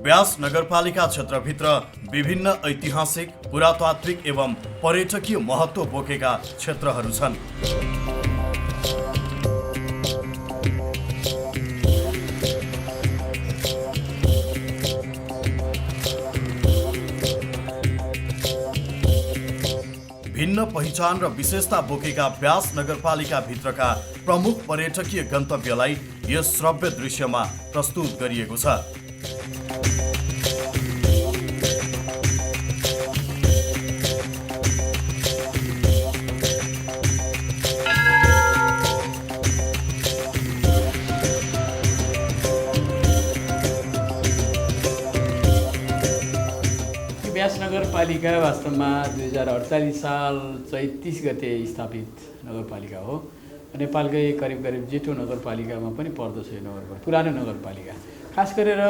व्यास नगरपालिका क्षेत्रभित्र विभिन्न ऐतिहासिक, पुरातात्विक एवं पर्यटकीय महत्त्व बोकेका क्षेत्रहरू छन्। भिन्न पहिचान र विशेषता बोकेका व्यास नगरपालिका भित्रका प्रमुख पर्यटकीय गन्तव्यलाई यस श्रव्य दृश्यमा प्रस्तुत गरिएको छ। व्यास नगरपालिका वास्तवमा 2048 साल चैत 30 गते स्थापित नगरपालिका हो। नेपालकै करिब जेठो नगरपालिकामा पनि पर्दछ यो नगरपालिका, पुरानो नगरपालिका। खास गरेर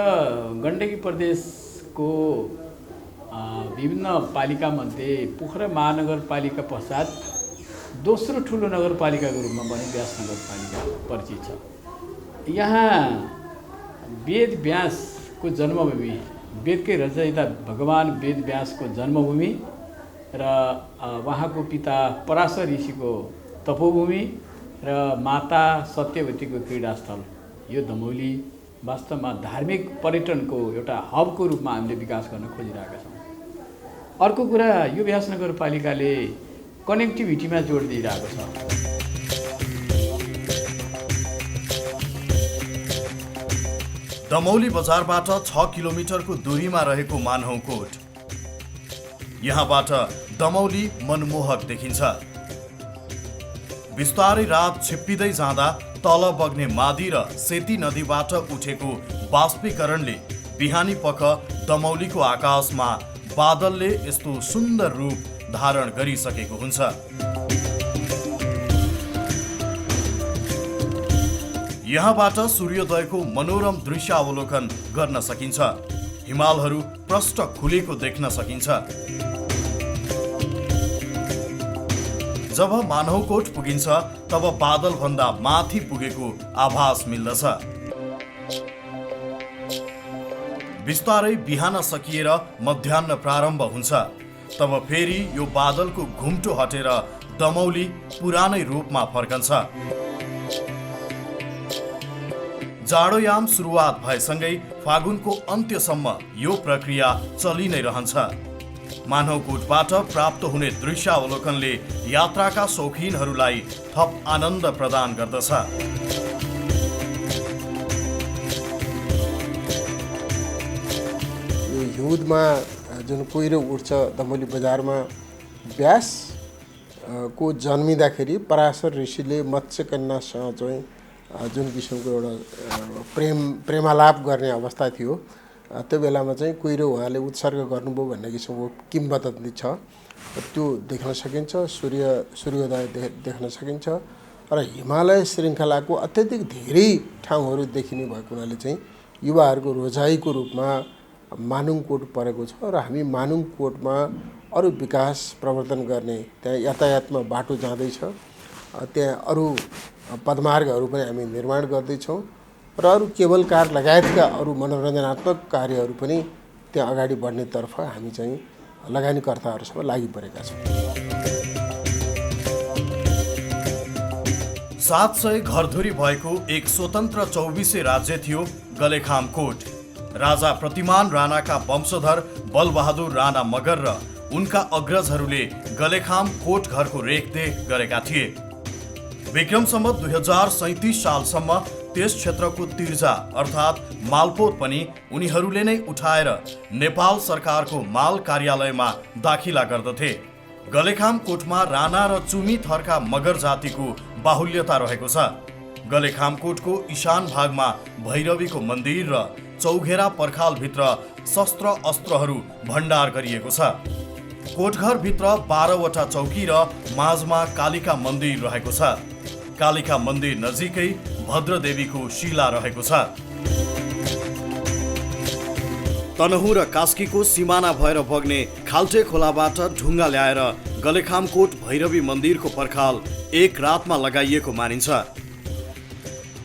गण्डकी प्रदेशको विभिन्न पालिकामध्ये पोखरा महानगरपालिका पश्चात दोस्रो ठुलो नगरपालिकाको रूपमा पनि व्यास नगरपालिका परिचित छ। यहाँ वेद व्यासको जन्मभूमि, वेदकै रचयिता भगवान वेद व्यासको जन्मभूमि र उहाँको पिता पराशर ऋषिको तपोभूमि र माता सत्यवतीको क्रीडास्थल यो दमौली वास्तवमा धार्मिक पर्यटनको एउटा हबको रूपमा हामीले विकास गर्न खोजिरहेका छौँ। अर्को कुरा, यो व्यास नगरपालिकाले कनेक्टिभिटीमा जोड दिइरहेको छ। दमौली बजारबाट 6 किलोमिटरको दूरीमा रहेको मानहौकोट, यहाँबाट दमौली मनमोहक देखिन्छ। बिस्तारै रात छिप्पिँदै जाँदा तल बग्ने मादी र सेती नदीबाट उठेको बाष्पीकरणले बिहानी पख दमौलीको आकाशमा बादलले यस्तो सुन्दर रूप धारण गरिसकेको हुन्छ। यहाँबाट सूर्योदयको मनोरम दृश्यावलोकन गर्न सकिन्छ। हिमालहरू प्रष्ट खुलेको देख्न सकिन्छ। जब मानहौकोट पुगिन्छ तब बादलभन्दा माथि पुगेको आभास मिल्दछ। बिस्तारै बिहान सकिएर मध्याह्न प्रारम्भ हुन्छ। तब फेरि यो बादलको घुम्टो हटेर दमौली पुरानै रूपमा फर्कन्छ। जाडोयाम सुरुवात भएसँगै फागुनको अन्त्यसम्म यो प्रक्रिया चलि नै रहन्छ। मानहौकोटबाट प्राप्त हुने दृश्यावलोकनले यात्राका शौखिनहरूलाई थप आनन्द प्रदान गर्दछ। यो हिउँदमा जुन कुहिरो उठ्छ दमौली बजारमा, व्यास को जन्मिँदाखेरि पराशर ऋषिले मत्स्यकन्यासँग चाहिँ जुन किसिमको एउटा प्रेमालाप गर्ने अवस्था थियो, त्यो बेलामा चाहिँ कुहिरो उहाँले उत्सर्ग गर्नुभयो भन्ने किसिमको किम्वदन्ती छ। त्यो देख्न सकिन्छ। सूर्योदय देख्न सकिन्छ र हिमालय श्रृङ्खलाको अत्यधिक धेरै ठाउँहरू देखिने भएको हुनाले चाहिँ युवाहरूको रोजाइको रूपमा मानुङकोट परेको छ र हामी मानुङकोटमा अरू विकास प्रवर्धन गर्ने, त्यहाँ यातायातमा बाटो जाँदैछ, त्यहाँ अरू पदमार्गहरू पनि हामी निर्माण गर्दैछौँ र अरू केबल कार लगायतका अरू मनोरञ्जनात्मक कार्यहरू पनि त्यहाँ अगाडि बढ्नेतर्फ हामी चाहिँ लगानीकर्ताहरूसँग लागि परेका छौँ। 700 घरधुरी भएको एक स्वतन्त्र 24 राज्य थियो गलेखामकोट। राजा प्रतिमान राणाका वंशधर बलबहादुर राणा मगर र उनका अग्रजहरूले गलेखाम कोट घरको रेखदेख गरेका थिए। विक्रम सम्वत 2037 सालसम्म त्यस क्षेत्रको तिर्जा अर्थात् मालपोत पनि उनीहरूले नै उठाएर नेपाल सरकारको माल कार्यालयमा दाखिला गर्दथे। गलेखाम कोटमा राणा र चुमी थरका मगर जातिको बाहुल्यता रहेको छ। गलेखाम कोटको ईशान भागमा भैरवीको मन्दिर र चौघेरा पर्खालभित्र शस्त्र अस्त्रहरू भण्डार गरिएको छ। कोटघरभित्र 12वटा चौकी र माझमा कालिका मन्दिर रहेको छ। कालिका मन्दिर नजिकै भद्रदेवीको शिला रहेको छ। तनहुँ र कास्कीको सिमाना भएर बग्ने खाल्टे खोलाबाट ढुङ्गा ल्याएर गलेखामकोट भैरवी मन्दिरको पर्खाल एक रातमा लगाइएको मानिन्छ।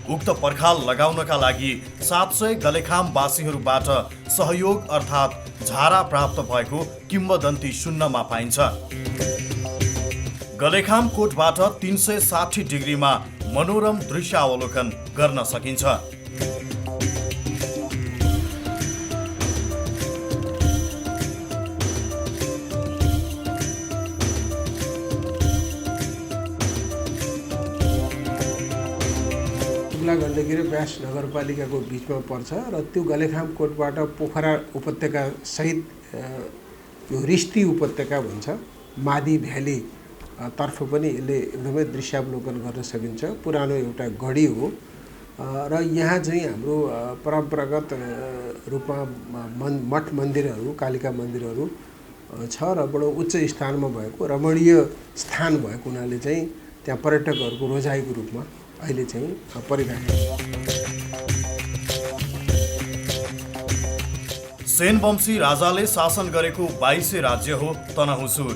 उक्त पर्खाल लगाउनका लागि 700 गलेखामवासीहरूबाट सहयोग अर्थात् झारा प्राप्त भएको किम्वदन्ती सुन्नमा पाइन्छ। गलेखाम कोटबाट 360 डिग्रीमा मनोरम दृश्यावलोकन गर्न सकिन्छ। गण्डकी र व्यास नगरपालिकाको बिचमा पर्छ र त्यो गलेखाम कोटबाट पोखरा उपत्यका सहित यो रिस्ती उपत्यका भन्छ मादी भ्याली तर्फ पनि यसले एकदमै दृश्यावलोकन गर्न सकिन्छ। पुरानो एउटा गढी हो र यहाँ चाहिँ हाम्रो परम्परागत रूपमा मठ मन्दिरहरू कालिका मन्दिरहरू छ र बडो उच्च स्थानमा भएको रमणीय स्थान भएको हुनाले चाहिँ त्यहाँ पर्यटकहरूको रोजाइको रूपमा अहिले चाहिँ परिरहेको छ। सेन वंशी राजाले शासन गरेको 22 राज्य हो तनहुँसुर।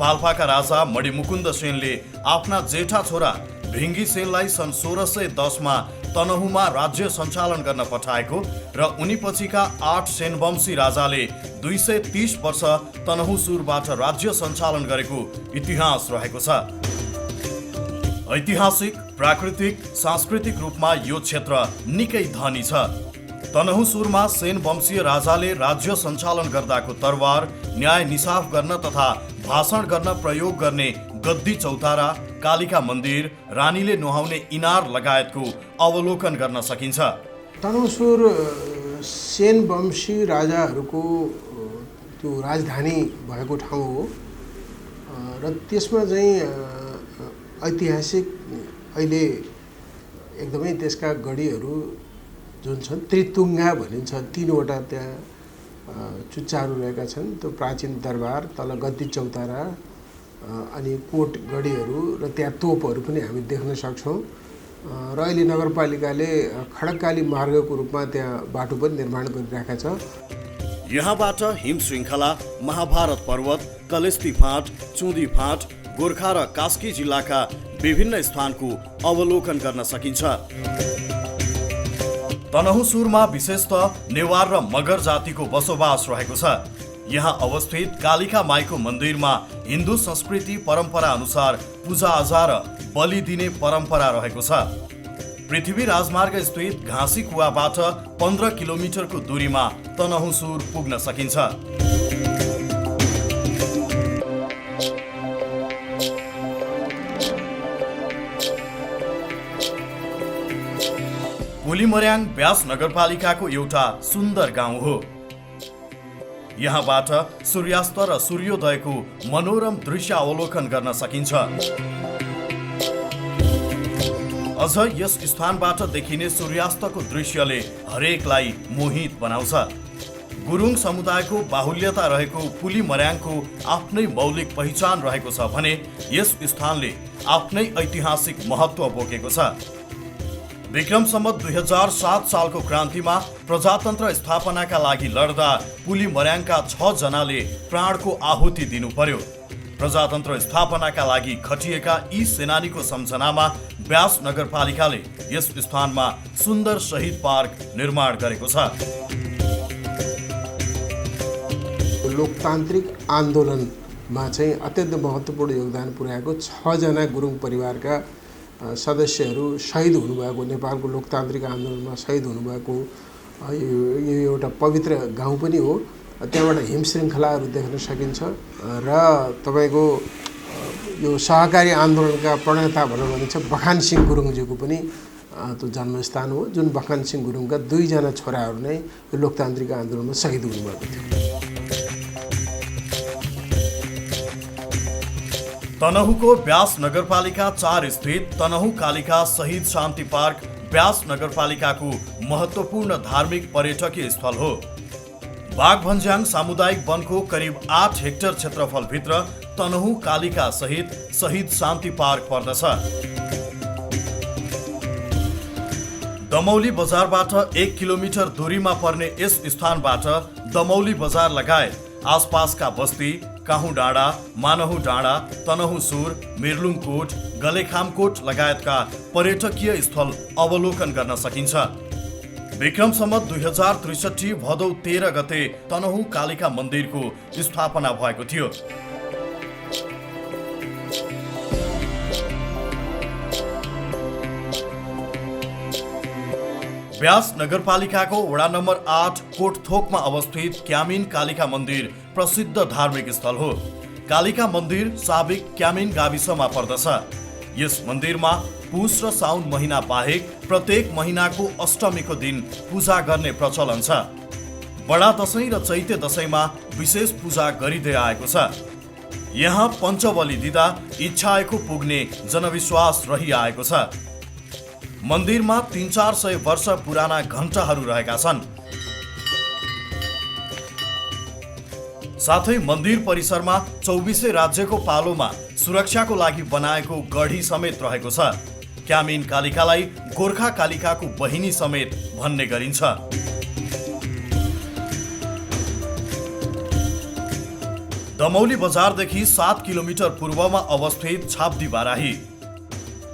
पाल्पाका राजा मणिमुकुन्द सेनले आफ्ना जेठा छोरा भिङ्गी सेनलाई सन् 1610 मा तनहुँमा राज्य सञ्चालन गर्न पठाएको र उनी पछिका 8 सेनवंशी राजाले 230 वर्ष तनहुँसुरबाट राज्य सञ्चालन गरेको इतिहास रहेको छ। ऐतिहासिक, प्राकृतिक, सांस्कृतिक रूपमा यो क्षेत्र निकै धनी छ। तनहुँसुरमा सेन वंशीय राजाले राज्य सञ्चालन गर्दाको तरवार, न्याय निसाफ गर्न तथा भाषण गर्न प्रयोग गर्ने गद्दी चौतारा, कालिका मन्दिर, रानीले नुहाउने इनार लगायतको अवलोकन गर्न सकिन्छ। तनहुँसुर सेन वंशी राजाहरूको त्यो राजधानी भएको ठाउँ हो र त्यसमा चाहिँ ऐतिहासिक अहिले एकदमै त्यसका गढीहरू जुन छन् त्रितुङ्गा भनिन्छ, 3वटा त्यहाँ चुच्चाहरू रहेका छन्। त्यो प्राचीन दरबार, तल गद्दी चौतारा अनि कोट गढीहरू र त्यहाँ तोपहरू पनि हामी देख्न सक्छौँ र अहिले नगरपालिकाले खडककाली मार्गको रूपमा त्यहाँ बाटो पनि निर्माण गरिरहेका छ। यहाँबाट हिम श्रृङ्खला, महाभारत पर्वत, कलेस्ती फाँट, चुँदी फाँट, गोर्खा र कास्की जिल्लाका विभिन्न स्थानको अवलोकन गर्न सकिन्छ। तनहुँसुरमा विशेषतः नेवार र मगर जातिको बसोबास रहेको छ। यहाँ अवस्थित कालिका माईको मन्दिरमा हिन्दू संस्कृति परम्परा अनुसार पूजाआजा र बलि दिने परम्परा रहेको छ। पृथ्वी राजमार्ग स्थित घाँसी कुवाबाट 15 किलोमिटरको दूरीमा तनहुँसुर पुग्न सकिन्छ। पुलिमर्याङ व्यास नगरपालिकाको एउटा सुन्दर गाउँ हो। यहाँबाट सूर्यास्त र सूर्योदयको मनोरम दृश्य अवलोकन गर्न सकिन्छ। अझ यस स्थानबाट देखिने सूर्यास्तको दृश्यले हरेकलाई मोहित बनाउँछ। गुरुङ समुदायको बाहुल्यता रहेको पुलिमर्याङको आफ्नै मौलिक पहिचान रहेको छ भने यस स्थानले आफ्नै ऐतिहासिक महत्त्व बोकेको छ। विक्रम सम्वत 2007 सालको क्रान्तिमा प्रजातन्त्र स्थापनाका लागि लड्दा पुलिमर्याङका 6 जनाले प्राणको आहुति दिनु पर्यो। प्रजातन्त्र स्थापनाका लागि खटिएका यी सेनानीको सम्झनामा व्यास नगरपालिकाले यस स्थानमा सुन्दर शहीद पार्क निर्माण गरेको छ। लोकतान्त्रिक आन्दोलनमा चाहिँ अत्यन्त महत्त्वपूर्ण योगदान पुर्याएको 6 जना गुरुङ परिवारका सदस्यहरू शहीद हुनुभएको, नेपालको लोकतान्त्रिक आन्दोलनमा शहीद हुनुभएको यो एउटा पवित्र गाउँ पनि हो। त्यहाँबाट हिम श्रृङ्खलाहरू देख्न सकिन्छ र तपाईँको यो सहकारी आन्दोलनका प्रणेता भनौँ भने चाहिँ बखान सिंह गुरुङज्यूको पनि त्यो जन्मस्थान हो, जुन बखान सिंह गुरुङका 2 जना छोराहरू नै यो लोकतान्त्रिक आन्दोलनमा शहीद हुनुभएको थियो। तनहुँको व्यास नगरपालिका 4 स्थित तनहुँ कालिका शहीद शान्ति पार्क व्यास नगरपालिकाको महत्त्वपूर्ण धार्मिक पर्यटकीय स्थल हो। बाघभन्ज्याङ सामुदायिक वनको करिब 8 हेक्टर क्षेत्रफलभित्र तनहुँ कालिका सहित शहीद शान्ति पार्क पर्दछ। दमौली बजारबाट 1 किलोमिटर दूरीमा पर्ने यस स्थानबाट दमौली बजार लगायत आसपासका बस्ती, काहुँ डाँडा, मानहु डाँडा, तनहु सुर, मिर्लुङकोट, गलेखामकोट लगायतका पर्यटकीय स्थल अवलोकन गर्न सकिन्छ। विक्रम सम्वत 2063 भदौ 13 गते तनहु कालिका मन्दिरको स्थापना भएको थियो। व्यास नगरपालिकाको वडा नम्बर 8 कोटथोकमा अवस्थित क्यामिन कालिका मन्दिर प्रसिद्ध धार्मिक स्थल हो। कालिका मन्दिर साबिक क्यामिन गाविसमा पर्दछ। यस मन्दिरमा पुष र साउन महिना बाहेक प्रत्येक महिनाको अष्टमीको दिन पूजा गर्ने प्रचलन छ। बडा दशैं र चैते दशैंमा विशेष पूजा गरिँदै आएको छ। यहाँ पञ्चबली दिँदा इच्छाएको पुग्ने जनविश्वास रहिआएको छ। मन्दिरमा 300-400 वर्ष पुराना घण्टाहरू रहेका छन्। साथै मन्दिर परिसरमा 24 राज्यको पालोमा सुरक्षाको लागि बनाएको गढी समेत रहेको छ। क्यामिन कालिकालाई गोर्खा कालिकाको बहिनी समेत भन्ने गरिन्छ। दमौली बजारदेखि 7 किलोमिटर पूर्वमा अवस्थित छाब्दी बाराही।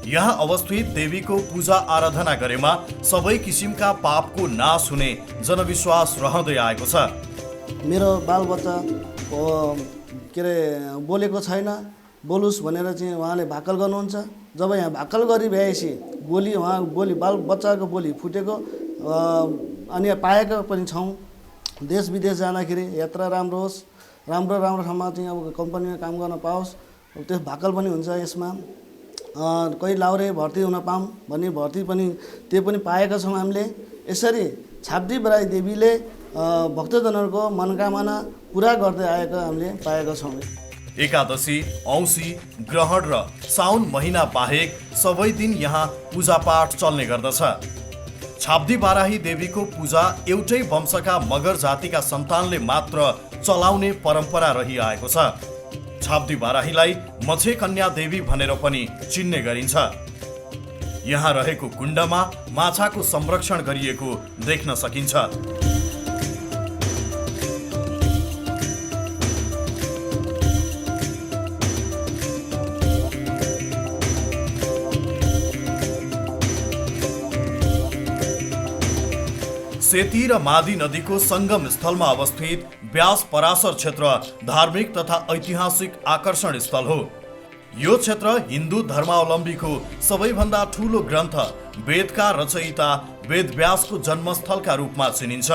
यहाँ अवस्थित देवीको पूजा आराधना गरेमा सबै किसिमका पापको नाश हुने जनविश्वास रहँदै आएको छ। मेरो बालबच्चा के अरे बोलेको छैन, बोलुस् भनेर चाहिँ उहाँले भाकल गर्नुहुन्छ। जब यहाँ भाकल गरी भएपछि बोली बालबच्चाको बोली फुटेको अनि पाएका पनि छौँ। देश विदेश जाँदाखेरि यात्रा राम्रो होस्, राम्रो ठाउँमा चाहिँ अब कम्पनीमा काम गर्न पाओस्, त्यस भाकल पनि हुन्छ। यसमा कोही लाउरे भर्ती हुन पाऊँ भन्ने भर्ती पनि त्यो पनि पाएका छौँ हामीले। यसरी छाब्दी बाराही देवीले भक्तजनहरूको मनोकामना पुरा गर्दै आएको हामीले पाएका छौँ। एकादशी, औँसी, ग्रहण र साउन महिना बाहेक सबै दिन यहाँ पूजापाठ चल्ने गर्दछ। छाब्दी बाराही देवीको पूजा एउटै वंशका मगर जातिका सन्तानले मात्र चलाउने परम्परा रहिआएको छ। छाब्दी बाराहीलाई मछे कन्या देवी भनेर पनि चिन्ने गरिन्छ। यहाँ रहेको कुण्डमा माछाको संरक्षण गरिएको देख्न सकिन्छ। सेती र मादी नदीको संगम स्थलमा अवस्थित व्यास पराशर क्षेत्र धार्मिक तथा ऐतिहासिक आकर्षण स्थल हो। यो क्षेत्र हिन्दू धर्मावलम्बीको सबैभन्दा ठूलो ग्रन्थ वेदका रचयिता वेदव्यासको जन्मस्थलका रूपमा चिनिन्छ।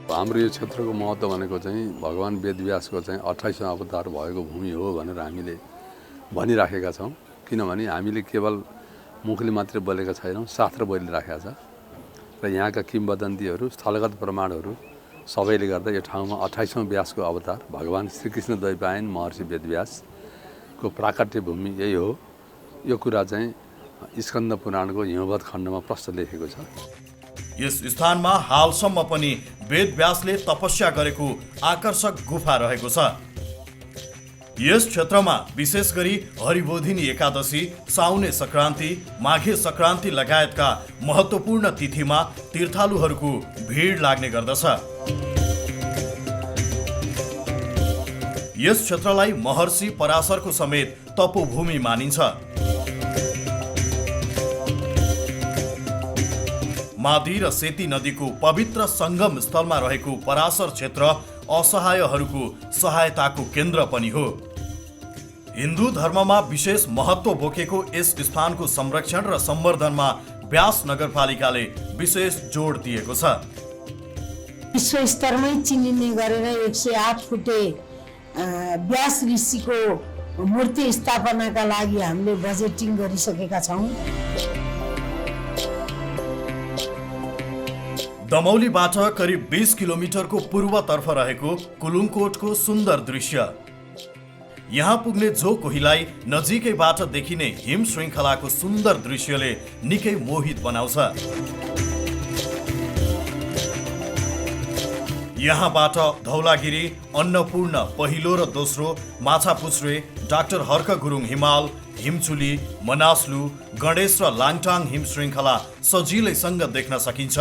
हाम्रो यो क्षेत्रको महत्त्व भनेको चाहिँ भगवान वेदव्यासको चाहिँ 28औं अवतार भएको भूमि हो भनेर हामीले भनिराखेका छौँ। किनभने हामीले केवल मुखले मात्रै बोलेका छैनौँ, शास्त्र बोलिराखेका छ र यहाँका किम्वदन्तीहरू, स्थलगत प्रमाणहरू सबैले गर्दा यो ठाउँमा 28औं व्यासको अवतार भगवान श्रीकृष्ण द्वैपायन महर्षि वेदव्यासको प्राकट्य भूमि यही हो। यो कुरा चाहिँ स्कन्द पुराणको हिमवत खण्डमा प्रष्ट लेखेको छ। यस स्थानमा हालसम्म पनि वेदव्यासले तपस्या गरेको आकर्षक गुफा रहेको छ। यस क्षेत्रमा विशेष गरी हरिबोधिनी एकादशी, साउने संक्रान्ति, माघे संक्रान्ति लगायतका महत्त्वपूर्ण तिथिमा तीर्थालुहरूको भिड लाग्ने गर्दछ। यस क्षेत्रलाई महर्षि पराशरको समेत तपोभूमि मानिन्छ। मादी र सेती नदीको पवित्र संगम स्थलमा रहेको पराशर क्षेत्र असहायहरूको सहायताको केन्द्र पनि हो। हिन्दू धर्ममा विशेष महत्त्व बोकेको यस स्थानको संरक्षण र सम्वर्धनमा व्यास नगरपालिकाले विशेष जोड दिएको छ। विश्व स्तरमै चिनिने गरेर 108 फुटे व्यास ऋषिको मूर्ति स्थापनाका लागि हामीले बजेटिङ गरिसकेका छौँ। दमौलीबाट करिब 20 किलोमिटरको पूर्वतर्फ रहेको कुलुङकोटको सुन्दर दृश्य। यहाँ पुग्ने जो कोहीलाई नजिकैबाट देखिने हिम श्रृङ्खलाको सुन्दर दृश्यले निकै मोहित बनाउँछ। यहाँबाट धौलागिरी, अन्नपूर्ण पहिलो र दोस्रो, माछापुच्छ्रे, डाक्टर हर्क गुरुङ हिमाल, हिमचुली, मनासलु, गणेश र लाङटाङ हिम श्रृङ्खला सजिलैसँग देख्न सकिन्छ।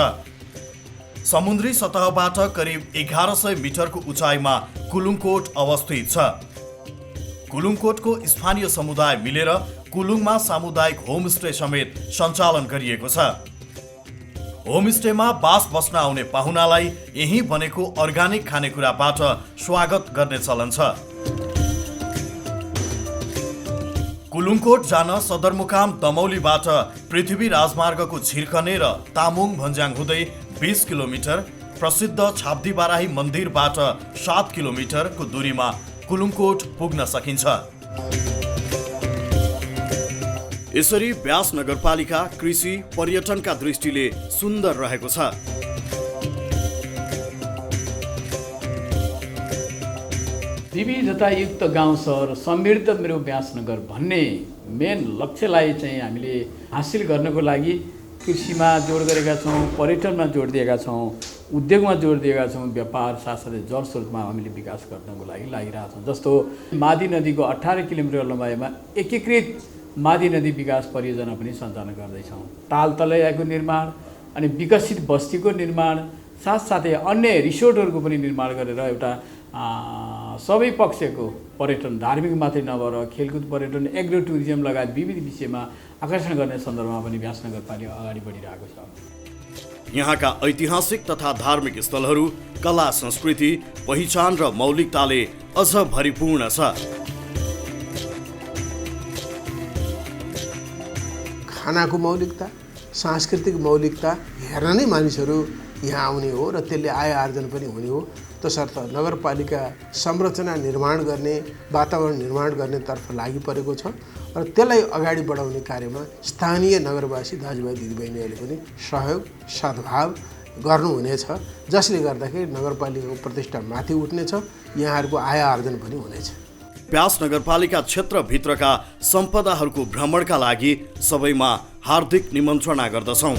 समुद्री सतहबाट करिब 1100 मिटरको उचाइमा कुलुङकोट अवस्थित छ। कुलुङकोटको स्थानीय समुदाय मिलेर कुलुङमा सामुदायिक होमस्टे समेत सञ्चालन गरिएको छ। होमस्टेमा बास बस्न आउने पाहुनालाई यही बनेको अर्गानिक खानेकुराबाट स्वागत गर्ने चलन छ। कुलुङकोट जान सदरमुकाम दमौलीबाट पृथ्वी राजमार्गको छिर्कने र तामुङ भन्ज्याङ हुँदै 20 किलोमिटर, प्रसिद्ध छाब्दी बाराही मन्दिरबाट 7 किलोमिटरको दूरीमा कुलुङकोट पुग्न सकिन्छ। यसरी ब्यास नगरपालिका कृषि पर्यटनका दृष्टिले सुन्दर रहेको छ। विविधतायुक्त गाउँ सहर समृद्ध मेरो ब्यासनगर भन्ने मेन लक्ष्यलाई चाहिँ हामीले हासिल गर्नको लागि कृषिमा जोड गरेका छौँ, पर्यटनमा जोड दिएका छौँ, उद्योगमा जोड दिएका छौँ, व्यापार साथसाथै जलस्रोतमा हामीले विकास गर्नको लागि लागिरहेका छौँ। जस्तो मादी नदीको 18 किलोमिटर लम्बाइमा एकीकृत मादी नदी विकास परियोजना पनि सञ्चालन गर्दैछौँ। ताल तलैयाको निर्माण अनि विकसित बस्तीको निर्माण साथसाथै अन्य रिसोर्टहरूको पनि निर्माण गरेर एउटा सबै पक्षको पर्यटन, धार्मिक मात्रै नभएर खेलकुद पर्यटन, एग्रो टुरिज्म लगायत विविध विषयमा आकर्षण गर्ने सन्दर्भमा पनि ब्यास नगरपालिका अगाडि बढिरहेको छ। यहाँका ऐतिहासिक तथा धार्मिक स्थलहरू कला संस्कृति, पहिचान र मौलिकताले अझ भरिपूर्ण छ। खानाको मौलिकता, सांस्कृतिक मौलिकता हेर्न नै मानिसहरू यहाँ आउने हो र त्यसले आय आर्जन पनि हुने हो। तसर्थ नगरपालिका संरचना निर्माण गर्ने, वातावरण निर्माण गर्नेतर्फ लागि परेको छ र त्यसलाई अगाडि बढाउने कार्यमा स्थानीय नगरवासी दाजुभाइ दिदीबहिनीहरूले पनि सहयोग सद्भाव गर्नुहुनेछ, जसले गर्दाखेरि नगरपालिकाको प्रतिष्ठा माथि उठ्नेछ, यहाँहरूको आय आर्जन पनि हुनेछ। ब्यास नगरपालिका क्षेत्रभित्रका सम्पदाहरूको भ्रमणका लागि सबैमा हार्दिक निमन्त्रणा गर्दछौँ।